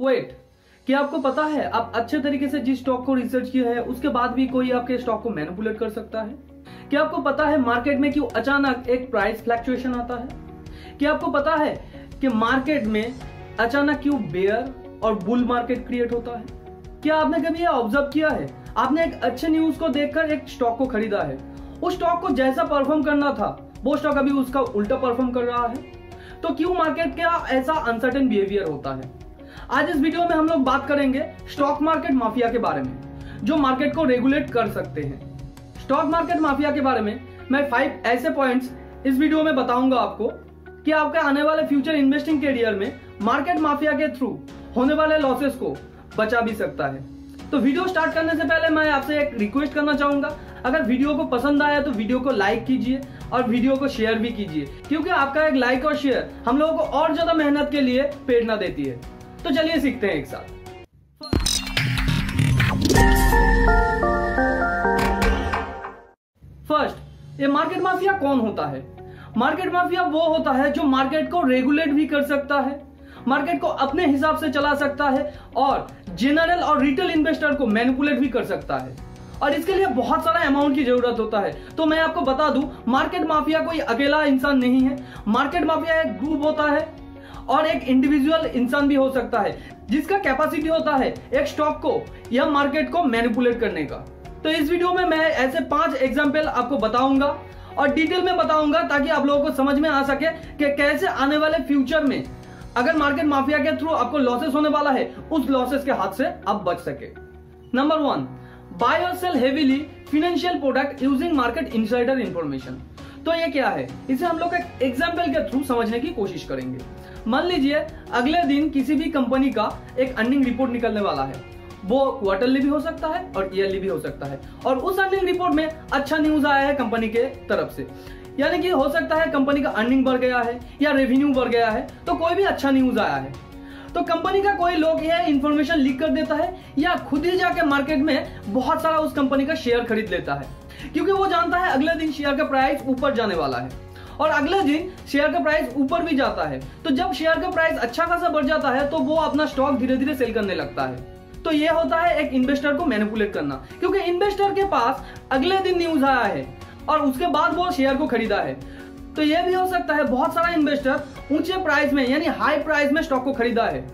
Wait, क्या आपको पता है आप अच्छे तरीके से जिस स्टॉक को रिसर्च किया है उसके बाद भी कोई आपके स्टॉक को मैनिपुलेट कर सकता है? क्या आपको पता है मार्केट में क्यों अचानक एक प्राइस फ्लक्चुएशन आता है? क्या आपको पता है कि मार्केट में अचानक क्यों बेयर और बुल मार्केट क्रिएट होता है? क्या आपने कभी ये ऑब्जर्व किया है, आपने एक अच्छे न्यूज को देखकर एक स्टॉक को खरीदा है, उस स्टॉक को जैसा परफॉर्म करना था वो स्टॉक अभी उसका उल्टा परफॉर्म कर रहा है? तो क्यों मार्केट का ऐसा अनसर्टेन बिहेवियर होता है? आज इस वीडियो में हम लोग बात करेंगे स्टॉक मार्केट माफिया के बारे में, जो मार्केट को रेगुलेट कर सकते हैं। स्टॉक मार्केट माफिया के बारे में मैं 5 ऐसे पॉइंट्स इस वीडियो में बताऊंगा आपको कि आपके आने वाले फ्यूचर इन्वेस्टिंग करियर में मार्केट माफिया के थ्रू होने वाले लॉसेस को बचा भी सकता है। तो वीडियो स्टार्ट करने से पहले मैं आपसे एक रिक्वेस्ट करना चाहूंगा, अगर वीडियो को पसंद आया तो वीडियो को लाइक कीजिए और वीडियो को शेयर भी कीजिए, क्योंकि आपका एक लाइक और शेयर हम लोगों को और ज्यादा मेहनत के लिए प्रेरणा देती है। तो चलिए सीखते हैं एक साथ। फर्स्ट, ये मार्केट माफिया कौन होता है? मार्केट माफिया वो होता है जो मार्केट को रेगुलेट भी कर सकता है, मार्केट को अपने हिसाब से चला सकता है और जनरल और रिटेल इन्वेस्टर को मैनिपुलेट भी कर सकता है, और इसके लिए बहुत सारा अमाउंट की जरूरत होता है। तो मैं आपको बता दूं, मार्केट माफिया कोई अकेला इंसान नहीं है। मार्केट माफिया एक ग्रुप होता है और एक इंडिविजुअल इंसान भी हो सकता है जिसका कैपेसिटी होता है एक स्टॉक को या मार्केट को मैनिपुलेट करने का। तो इस वीडियो में मैं ऐसे 5 एग्जांपल आपको बताऊंगा और डिटेल में बताऊंगा, ताकि आप लोगों को समझ में आ सके कि कैसे आने वाले फ्यूचर में अगर मार्केट माफिया के थ्रू आपको लॉसेस होने वाला है, उस लॉसेस के हाथ से आप बच सके। नंबर 1, बाय और sell heavily financial product using market insider information. तो ये क्या है, इसे हम लोग एक एग्जांपल के थ्रू समझने की कोशिश करेंगे। मान लीजिए अगले दिन किसी भी कंपनी का एक अर्निंग रिपोर्ट निकलने वाला है, वो क्वार्टरली भी हो सकता है और ईयरली भी हो सकता है, और उस अर्निंग रिपोर्ट में अच्छा न्यूज आया है कंपनी के तरफ से, यानी कि हो सकता है कंपनी का अर्निंग बढ़ गया है या रेवेन्यू बढ़ गया है, तो कोई भी अच्छा न्यूज आया है। तो कंपनी का कोई लोग यह इंफॉर्मेशन लीक कर देता है या खुद ही जाके मार्केट में बहुत सारा उस कंपनी का शेयर खरीद लेता है, क्योंकि वो जानता है अगले दिन शेयर का प्राइस ऊपर जाने वाला है, और अगले दिन शेयर का प्राइस ऊपर भी जाता है। तो जब शेयर का प्राइस अच्छा खासा बढ़ जाता है तो वो अपना स्टॉक धीरे धीरे सेल करने लगता है। तो ये होता है एक इन्वेस्टर को मैनिपुलेट करना, क्योंकि इन्वेस्टर के पास अगले दिन न्यूज आया है और उसके बाद वो शेयर को खरीदा है। तो ये भी हो सकता है बहुत सारा इन्वेस्टर ऊंचे प्राइस में यानी हाई प्राइस में स्टॉक को खरीदा है,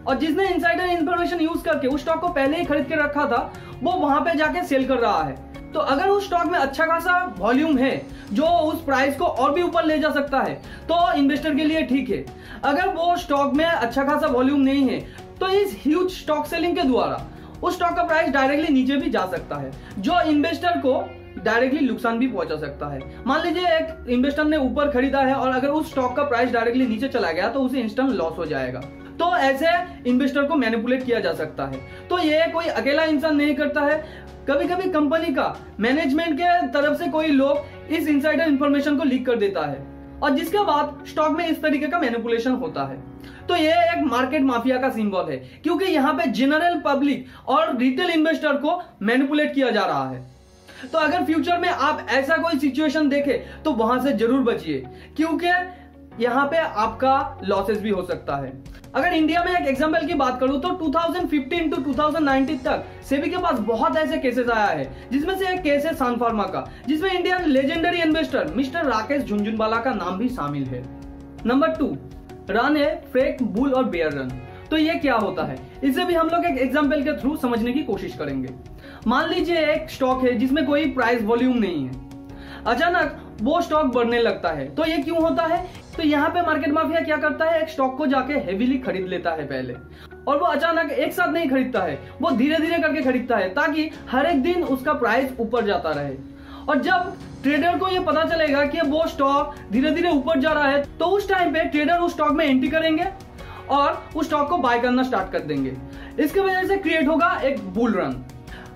और जिसने इनसाइडर इंफॉर्मेशन यूज करके उस स्टॉक को पहले ही खरीद के रखा था वो वहां पे जाके सेल कर रहा है। तो अगर उस स्टॉक में अच्छा खासा वॉल्यूम है जो उस प्राइस को और भी ऊपर ले जा सकता है तो इन्वेस्टर के लिए ठीक है। अगर वो स्टॉक में अच्छा खासा वॉल्यूम नहीं है तो इस ह्यूज स्टॉक सेलिंग के द्वारा उस स्टॉक का प्राइस डायरेक्टली नीचे भी जा सकता है, जो इन्वेस्टर को डायरेक्टली नुकसान भी पहुंचा सकता है। मान लीजिए एक इन्वेस्टर ने ऊपर खरीदा है और अगर उस स्टॉक का प्राइस डायरेक्टली नीचे चला गया तो उसे इंस्टेंट लॉस हो जाएगा। तो ऐसे इन्वेस्टर को मैनिपुलेट किया जा सकता है। तो ये कोई अकेला इंसान नहीं करता है, कभी कभी कंपनी का मैनेजमेंट के तरफ से कोई लोग इस इनसाइडर इंफॉर्मेशन को लीक कर देता है और जिसके बाद स्टॉक में इस तरीके का मैनिपुलेशन होता है। तो ये एक मार्केट माफिया का सिंबल है, क्योंकि यहाँ पे जनरल पब्लिक और रिटेल इन्वेस्टर को मैनिपुलेट किया जा रहा है। तो अगर फ्यूचर में आप ऐसा कोई सिचुएशन देखें तो वहां से जरूर बचिए, क्योंकि यहाँ पे आपका लॉसेस भी हो सकता है। अगर इंडिया में एक एग्जांपल की बात करूं तो 2015 टू 2019 तक सेबी के पास बहुत ऐसे केसेस आया है, जिसमें से एक केस है सन फार्मा का, जिसमें Indian legendary investor mister Rakesh Jhunjhunwala का नाम भी शामिल है। नंबर 2, रन है फेक बुल और बेयर रन। तो ये क्या होता है, इसे भी हम लोग एक एग्जांपल के थ्रू समझने की कोशिश करेंगे। मान लीजिए एक स्टॉक है जिसमें कोई प्राइस वॉल्यूम नहीं है, अचानक वो स्टॉक बढ़ने लगता है। तो ये क्यों होता है? तो यहाँ पे मार्केट माफिया क्या करता है, एक स्टॉक को जाके हेवीली खरीद लेता है पहले, और वो अचानक एक साथ नहीं खरीदता है, वो धीरे धीरे करके खरीदता है ताकि हर एक दिन उसका प्राइस ऊपर जाता रहे। और जब ट्रेडर को ये पता चलेगा कि वो स्टॉक धीरे धीरे ऊपर जा रहा है तो उस टाइम पे ट्रेडर उस स्टॉक में एंट्री करेंगे और उस स्टॉक को बाय करना स्टार्ट कर देंगे। इसकी वजह से क्रिएट होगा एक बुल रन।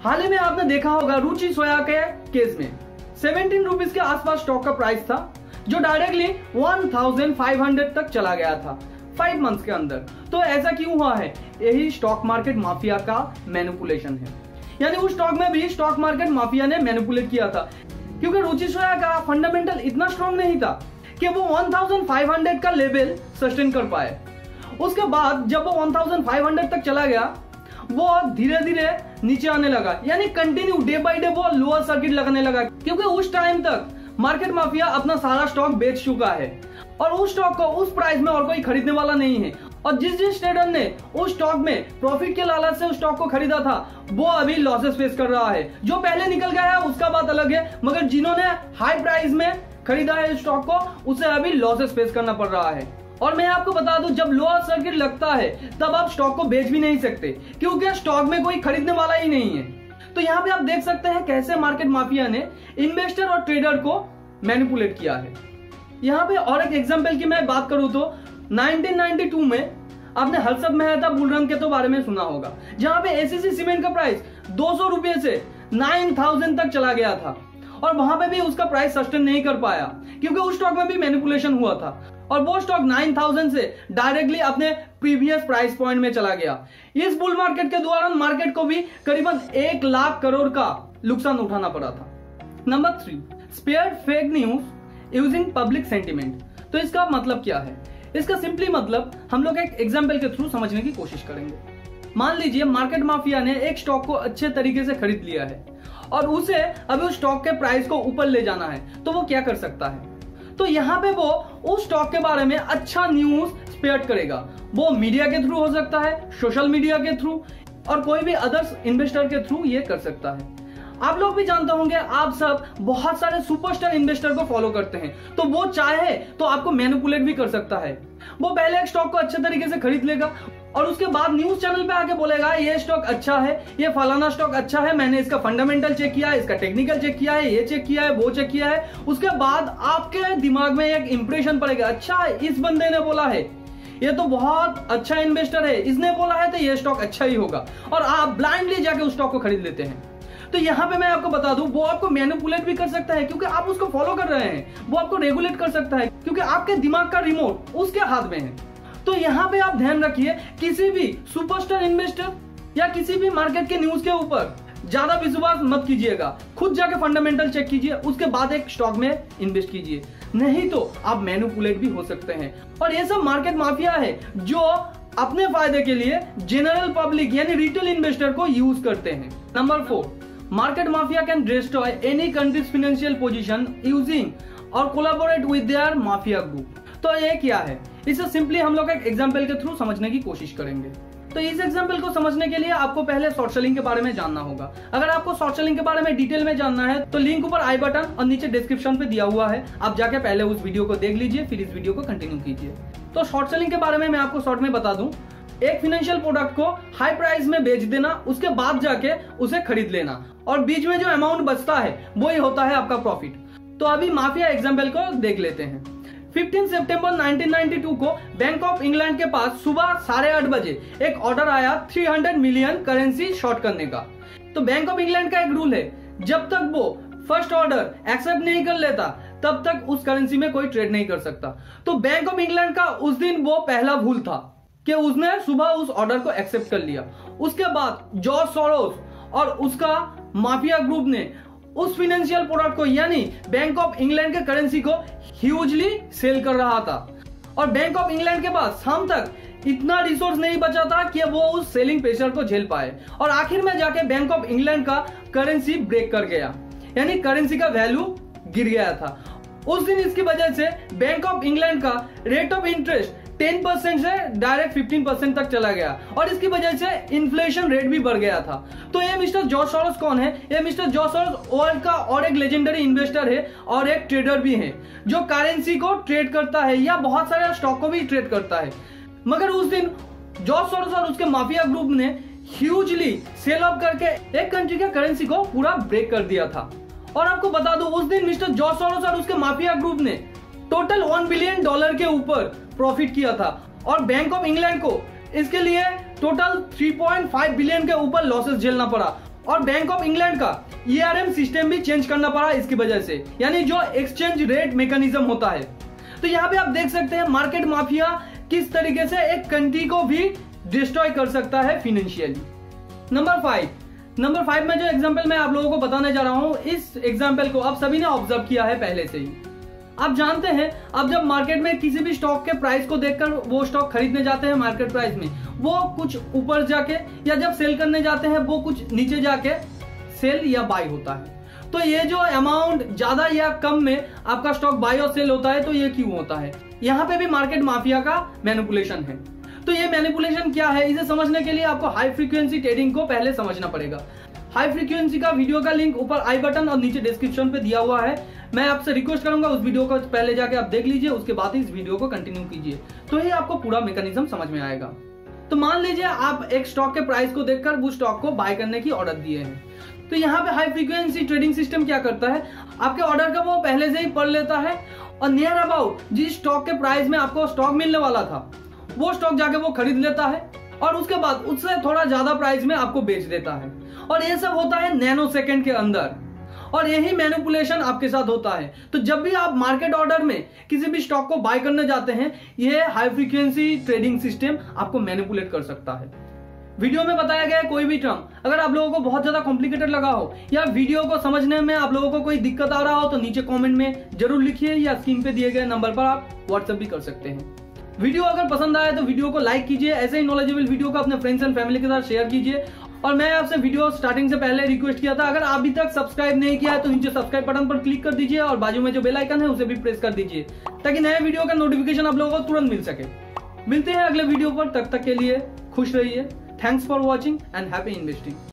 हाल ही में आपने देखा होगा रुचि सोया के केस में 17 रुपीज के आसपास स्टॉक का प्राइस था, जो डायरेक्टली 1500 तक चला गया था 5 मंथ्स के अंदर। तो ऐसा क्यों हुआ है? यही स्टॉक मार्केट माफिया का मैनिपुलेशन है, यानी उस स्टॉक में भी स्टॉक मार्केट माफिया ने मैनिपुलेट किया था, क्योंकि रुचि सोया का फंडामेंटल इतना स्ट्रॉन्ग नहीं था कि वो 1500 का लेवल सस्टेन कर पाए। उसके बाद जब वो 1500 तक चला गया, वो धीरे धीरे नीचे आने लगा, यानी कंटिन्यू डे बाय डे वो लोअर सर्किट लगने लगा, क्योंकि उस टाइम तक मार्केट माफिया अपना सारा स्टॉक बेच चुका है और उस स्टॉक को उस प्राइस में और कोई खरीदने वाला नहीं है। और जिस ट्रेडर ने उस स्टॉक में प्रॉफिट के लालच से उस स्टॉक को खरीदा था, वो अभी लॉसेस फेस कर रहा है। जो पहले निकल गया है उसका बात अलग है, मगर जिन्होंने हाई प्राइस में खरीदा है स्टॉक को, उसे अभी लॉसेस फेस करना पड़ रहा है। और मैं आपको बता दूं, जब लोअर सर्किट लगता है तब आप स्टॉक को बेच भी नहीं सकते, क्योंकि स्टॉक में कोई खरीदने वाला ही नहीं है। तो यहाँ पे आप देख सकते हैं कैसे मार्केट माफिया ने इन्वेस्टर और ट्रेडर को मैनिपुलेट किया है। यहाँ पे और एक एग्जांपल की मैं बात करूं तो 1992 में आपने हर्षद मेहता बुलरन के तो बारे में सुना होगा, जहां पे एसीसी सीमेंट का प्राइस 200 रुपए से 9000 तक चला गया था और वहां पे भी उसका प्राइस सस्टेन नहीं कर पाया, क्योंकि उस स्टॉक में भी मैनिपुलेशन हुआ था और वो स्टॉक 9000 से डायरेक्टली अपने प्रीवियस प्राइस पॉइंट में चला गया। इस बुल मार्केट के दौरान मार्केट को भी करीबन 1 लाख करोड़ का नुकसान उठाना पड़ा था। Number 3, spare fake news using public sentiment. तो इसका मतलब क्या है? इसका सिंपली मतलब हम लोग एक एग्जाम्पल के थ्रू समझने की कोशिश करेंगे। मान लीजिए मार्केट माफिया ने एक स्टॉक को अच्छे तरीके से खरीद लिया है और उसे अभी उस स्टॉक के प्राइस को ऊपर ले जाना है, तो वो क्या कर सकता है? तो यहाँ पे वो उस स्टॉक के बारे में अच्छा न्यूज स्प्रेड करेगा। वो मीडिया के थ्रू हो सकता है, सोशल मीडिया के थ्रू, और कोई भी अदर्स इन्वेस्टर के थ्रू ये कर सकता है। आप लोग भी जानते होंगे, आप सब बहुत सारे सुपरस्टार इन्वेस्टर को फॉलो करते हैं, तो वो चाहे तो आपको मैनिपुलेट भी कर सकता है। वो पहले एक स्टॉक को अच्छे तरीके से खरीद लेगा और उसके बाद न्यूज चैनल पे आके बोलेगा ये स्टॉक अच्छा है, ये फलाना स्टॉक अच्छा है, मैंने इसका फंडामेंटल चेक किया है, इसका टेक्निकल चेक किया है, ये चेक किया है, वो चेक किया है। उसके बाद आपके दिमाग में एक इंप्रेशन पड़ेगा, अच्छा इस बंदे ने बोला है, ये तो बहुत अच्छा इन्वेस्टर है, इसने बोला है तो ये स्टॉक अच्छा ही होगा, और आप ब्लाइंडली जाके उस स्टॉक को खरीद लेते हैं। तो यहाँ पे मैं आपको बता दूं, वो आपको मैनिपुलेट भी कर सकता है, क्योंकि आप उसको फॉलो कर रहे हैं। वो आपको रेगुलेट कर सकता है, क्योंकि आपके दिमाग का रिमोट उसके हाथ में है। तो यहाँ पे आप ध्यान रखिए, किसी भी सुपरस्टार इन्वेस्टर या किसी भी मार्केट के न्यूज के ऊपर ज्यादा विश्वास मत कीजिएगा। खुद जाके फंडामेंटल चेक कीजिए, उसके बाद एक स्टॉक में इन्वेस्ट कीजिए, नहीं तो आप मैनिपुलेट भी हो सकते हैं। और ये सब मार्केट माफिया है जो अपने फायदे के लिए जनरल पब्लिक यानी रिटेल इन्वेस्टर को यूज करते हैं। Number 4, market mafia can destroy any country's financial position using और collaborate with their mafia group. तो ये क्या है? इसे सिंपली हम लोग एक एग्जांपल के थ्रू समझने की कोशिश करेंगे। तो इस एग्जांपल को समझने के लिए आपको पहले शॉर्ट सेलिंग के बारे में जानना होगा। अगर आपको शॉर्ट सेलिंग के बारे में डिटेल में जानना है तो लिंक ऊपर आई बटन और नीचे डिस्क्रिप्शन पे दिया हुआ है, आप जाके पहले उस वीडियो को देख लीजिए, फिर इस वीडियो को कंटिन्यू कीजिए। तो शॉर्ट सेलिंग के बारे में मैं आपको शॉर्ट में बता दूं, एक फाइनेंशियल प्रोडक्ट को हाई प्राइस में बेच देना, उसके बाद जाके उसे खरीद लेना, और बीच में जो अमाउंट बचता है वही होता है आपका प्रॉफिट। तो अभी माफिया एग्जांपल को देख लेते हैं। 15 सितंबर 1992 को बैंक ऑफ इंग्लैंड के पास सुबह 8:30 बजे एक ऑर्डर आया 300 मिलियन करेंसी शॉर्ट करने का। तो बैंक ऑफ इंग्लैंड का एक रूल है, जब तक वो फर्स्ट ऑर्डर एक्सेप्ट नहीं कर लेता तब तक उस करेंसी में कोई ट्रेड नहीं कर सकता। तो बैंक ऑफ इंग्लैंड का उस दिन वो पहला भूल था कि उसने सुबह उस ऑर्डर को एक्सेप्ट कर लिया। उसके बाद जॉर्ज सोरोस और उसका माफिया ग्रुप ने उस फाइनेंशियल प्रोडक्ट को यानी बैंक ऑफ इंग्लैंड के करेंसी को ह्यूजली सेल कर रहा था, और बैंक ऑफ इंग्लैंड के पास शाम तक इतना रिसोर्स नहीं बचा था कि वो उस सेलिंग प्रेशर को झेल पाए, और आखिर में जाके बैंक ऑफ इंग्लैंड का करेंसी ब्रेक कर गया, यानी करेंसी का वैल्यू गिर गया था। उस दिन इसकी वजह से बैंक ऑफ इंग्लैंड का रेट ऑफ इंटरेस्ट 10% से डायरेक्ट 15% तक चला गया, और इसकी वजह से इन्फ्लेशन रेट भी बढ़ गया था। तो ये मिस्टर जॉर्ज सोरोस कौन है? ये मिस्टर जॉर्ज सोरोस वर्ल्ड का और एक लेजेंडरी इन्वेस्टर है और एक ट्रेडर भी है, जो करेंसी को ट्रेड करता है या बहुत सारे स्टॉक को भी ट्रेड करता है। मगर उस दिन जॉर्ज सोरोस और उसके माफिया ग्रुप ने ह्यूजली सेल ऑफ करके एक कंट्री के करेंसी को पूरा ब्रेक कर दिया था। और आपको बता दूं, उस दिन मिस्टर जॉर्ज सोरोस और उसके माफिया ग्रुप ने टोटल $1 बिलियन के ऊपर प्रॉफिट किया था, और बैंक ऑफ इंग्लैंड को इसके लिए टोटल 3.5 बिलियन के ऊपर लॉसेस झेलना पड़ा, और बैंक ऑफ इंग्लैंड का ERM सिस्टम भी चेंज करना पड़ा इसकी वजह से, यानी जो एक्सचेंज रेट मैकेनिज्म होता है। तो यहाँ पे आप देख सकते हैं मार्केट माफिया किस तरीके से एक कंट्री को भी डिस्ट्रॉय कर सकता है फाइनेंशियली। नंबर 5 में जो एग्जांपल मैं आप लोगों को बताने जा रहा हूं, इस एग्जांपल को आप सभी ने ऑब्जर्व किया है पहले से ही। आप जानते हैं, अब जब मार्केट में किसी भी स्टॉक के प्राइस को देखकर वो स्टॉक खरीदने जाते हैं मार्केट प्राइस में, वो कुछ ऊपर जाके या जब सेल करने जाते हैं वो कुछ नीचे जाके सेल या बाय होता है। तो ये जो अमाउंट ज्यादा या कम में आपका स्टॉक बाय और सेल होता है, तो ये क्यों होता है? यहाँ पे भी मार्केट माफिया का मैनिपुलेशन है। तो ये मैनिपुलेशन क्या है, इसे समझने के लिए आपको हाई फ्रीक्वेंसी ट्रेडिंग को पहले समझना पड़ेगा। हाई फ्रीक्वेंसी का वीडियो का लिंक ऊपर आई बटन और नीचे डिस्क्रिप्शन पे दिया हुआ है। मैं आपसे रिक्वेस्ट करूंगा उस वीडियो को पहले जाके आप देख लीजिए, उसके बाद इस वीडियो को कंटिन्यू कीजिए, तो ही आपको पूरा मैकेनिज्म समझ में आएगा। तो मान लीजिए आप एक स्टॉक के प्राइस को देखकर उस स्टॉक को बाय करने की ऑर्डर दिए हैं। तो यहाँ पे हाई फ्रीक्वेंसी ट्रेडिंग सिस्टम क्या करता है, आपके ऑर्डर का वो पहले से ही पढ़ लेता है और नियर अबाउट जिस स्टॉक के प्राइस में आपको स्टॉक मिलने वाला था वो स्टॉक जाके वो खरीद लेता है और उसके बाद उससे थोड़ा ज्यादा प्राइस में आपको बेच देता है। और ये सब होता है नैनो सेकंड के अंदर, और यही मैनिपुलेशन आपके साथ होता है। तो जब भी आप मार्केट ऑर्डर में किसी भी स्टॉक को बाय करने जाते हैं, ये हाई फ्रीक्वेंसी ट्रेडिंग सिस्टम आपको मैनिपुलेट कर सकता है। वीडियो में बताया गया कोई भी टर्म अगर आप लोगों को बहुत ज्यादा कॉम्प्लिकेटेड लगा हो या वीडियो को समझने में आप लोगों को कोई दिक्कत आ रहा हो, तो नीचे कमेंट में जरूर लिखिए या स्क्रीन पे दिए गए नंबर पर आप व्हाट्सएप भी कर सकते हैं। वीडियो अगर पसंद आए तो वीडियो को लाइक कीजिए, ऐसे ही नॉलेजेबल वीडियो को अपने फ्रेंड्स एंड फैमिली के साथ शेयर कीजिए। और मैं आपसे वीडियो स्टार्टिंग से पहले रिक्वेस्ट किया था, अगर अभी तक सब्सक्राइब नहीं किया है तो नीचे सब्सक्राइब बटन पर क्लिक कर दीजिए और बाजू में जो बेल आइकन है उसे भी प्रेस कर दीजिए, ताकि नए वीडियो का नोटिफिकेशन आप लोगों को तुरंत मिल सके। मिलते हैं अगले वीडियो पर, तब तक के लिए खुश रहिए। Thanks for watching and happy investing.